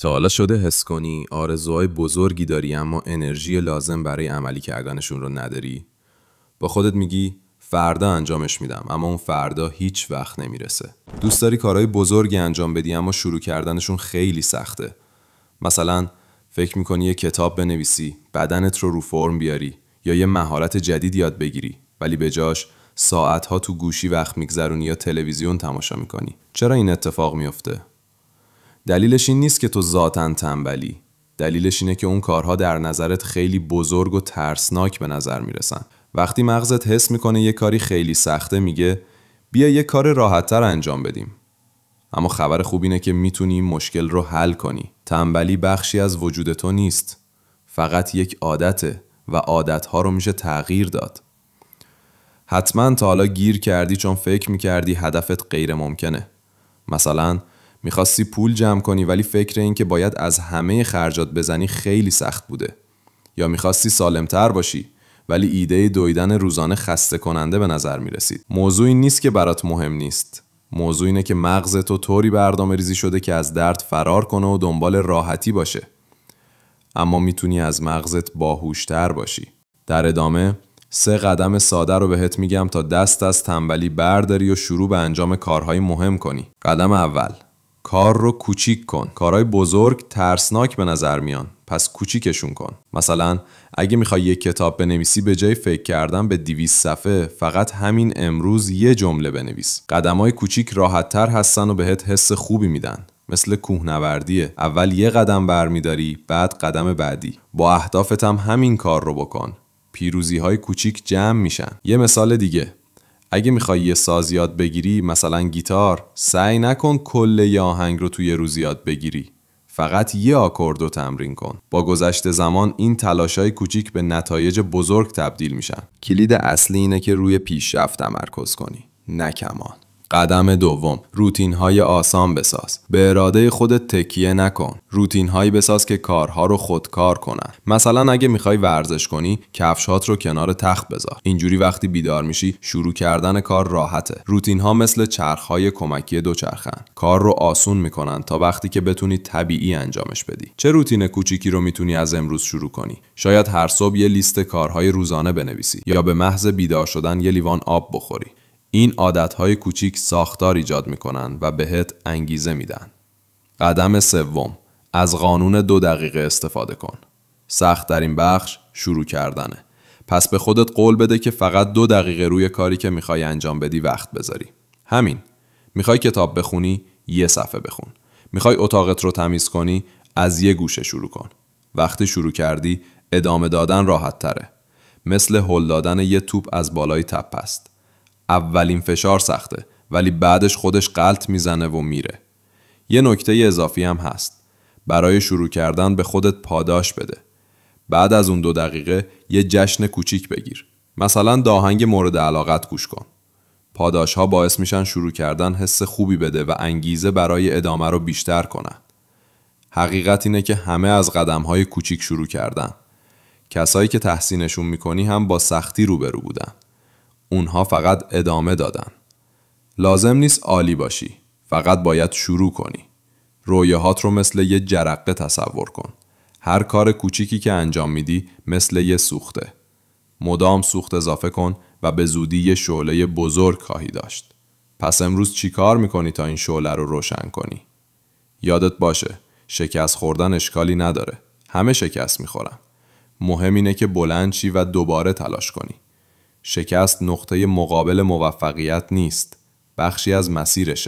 تا حالا شده حس کنی آرزوهای بزرگی داری اما انرژی لازم برای عملی کردنشون رو نداری؟ با خودت میگی فردا انجامش میدم اما اون فردا هیچ وقت نمیرسه. دوست داری کارهای بزرگی انجام بدی اما شروع کردنشون خیلی سخته. مثلا فکر میکنی یه کتاب بنویسی، بدنت رو فرم بیاری یا یه مهارت جدید یاد بگیری، ولی به جاش ساعتها تو گوشی وقت میگذرونی یا تلویزیون تماشا میکنی. چرا این اتفاق میفته؟ دلیلش این نیست که تو ذاتاً تنبلی. دلیلش اینه که اون کارها در نظرت خیلی بزرگ و ترسناک به نظر میرسن. وقتی مغزت حس میکنه یه کاری خیلی سخته میگه بیا یه کار راحت‌تر انجام بدیم. اما خبر خوب اینه که میتونی این مشکل رو حل کنی. تنبلی بخشی از وجود تو نیست. فقط یک عادته و عادتها رو میشه تغییر داد. حتما تا حالا گیر کردی چون فکر میکردی هدفت غیر ممکنه. مثلا میخواستی پول جمع کنی ولی فکر این که باید از همه خرجات بزنی خیلی سخت بوده. یا میخواستی سالمتر باشی ولی ایده دویدن روزانه خسته کننده به نظر میرسید. موضوع این نیست که برات مهم نیست. موضوع اینه که مغز تو طوری برنامه ریزی شده که از درد فرار کنه و دنبال راحتی باشه. اما میتونی از مغزت باهوشتر باشی. در ادامه 3 قدم ساده رو بهت میگم تا دست از تنبلی برداری و شروع به انجام کارهای مهم کنی. قدم اول، کار رو کوچیک کن. کارهای بزرگ ترسناک به نظر میان، پس کوچیکشون کن. مثلا اگه میخوای یک کتاب بنویسی به جای فکر کردن به 200 صفحه فقط همین امروز یه جمله بنویس. قدم‌های کوچیک راحت‌تر هستن و بهت حس خوبی میدن. مثل کوهنوردیه. اول یه قدم برمیداری، بعد قدم بعدی. با اهدافت هم همین کار رو بکن. پیروزی‌های کوچیک جمع میشن. یه مثال دیگه، اگه میخوای یه ساز یاد بگیری، مثلا گیتار، سعی نکن کل یه آهنگ رو توی روز یاد بگیری. فقط یه آکورد رو تمرین کن. با گذشت زمان این تلاشای کوچیک به نتایج بزرگ تبدیل میشن. کلید اصلی اینه که روی پیشرفت تمرکز کنی، نه کمان. قدم دوم، روتین‌های آسان بساز. به اراده خودت تکیه نکن. روتین‌هایی بساز که کارها رو خودکار کنن. مثلا اگه میخوای ورزش کنی، کفشات رو کنار تخت بذار. اینجوری وقتی بیدار میشی، شروع کردن کار راحته. روتین‌ها مثل چرخ‌های کمکی دوچرخه‌ان. کار رو آسون میکنن تا وقتی که بتونی طبیعی انجامش بدی. چه روتین کوچیکی رو میتونی از امروز شروع کنی؟ شاید هر صبح یه لیست کارهای روزانه بنویسی یا به محض بیدار شدن یه لیوان آب بخوری. این عادتهای کوچیک ساختار ایجاد میکنن و بهت انگیزه میدن. قدم سوم، از قانون 2 دقیقه استفاده کن. سخت در این بخش شروع کردنه. پس به خودت قول بده که فقط 2 دقیقه روی کاری که میخوای انجام بدی وقت بذاری. همین. میخوای کتاب بخونی؟ 1 صفحه بخون. میخوای اتاقت رو تمیز کنی؟ از 1 گوشه شروع کن. وقتی شروع کردی، ادامه دادن راحت تره. مثل هل دادن یه توپ از بالای تپه است. اولین فشار سخته ولی بعدش خودش غلط میزنه و میره. یه نکته اضافی هم هست. برای شروع کردن به خودت پاداش بده. بعد از اون 2 دقیقه یه جشن کوچیک بگیر. مثلا آهنگ مورد علاقت گوش کن. پاداش ها باعث میشن شروع کردن حس خوبی بده و انگیزه برای ادامه رو بیشتر کنن. حقیقت اینه که همه از قدم های کوچیک شروع کردن. کسایی که تحسینشون میکنی هم با سختی روبرو بودن. اونها فقط ادامه دادن. لازم نیست عالی باشی. فقط باید شروع کنی. رویاهات رو مثل یه جرقه تصور کن. هر کار کوچیکی که انجام میدی مثل یه سوخته. مدام سوخت اضافه کن و به زودی یه شعله بزرگ خواهی داشت. پس امروز چی کار میکنی تا این شعله رو روشن کنی؟ یادت باشه، شکست خوردن اشکالی نداره. همه شکست میخورن. مهم اینه که بلند شی و دوباره تلاش کنی. شکست نقطه مقابل موفقیت نیست. بخشی از مسیرشه.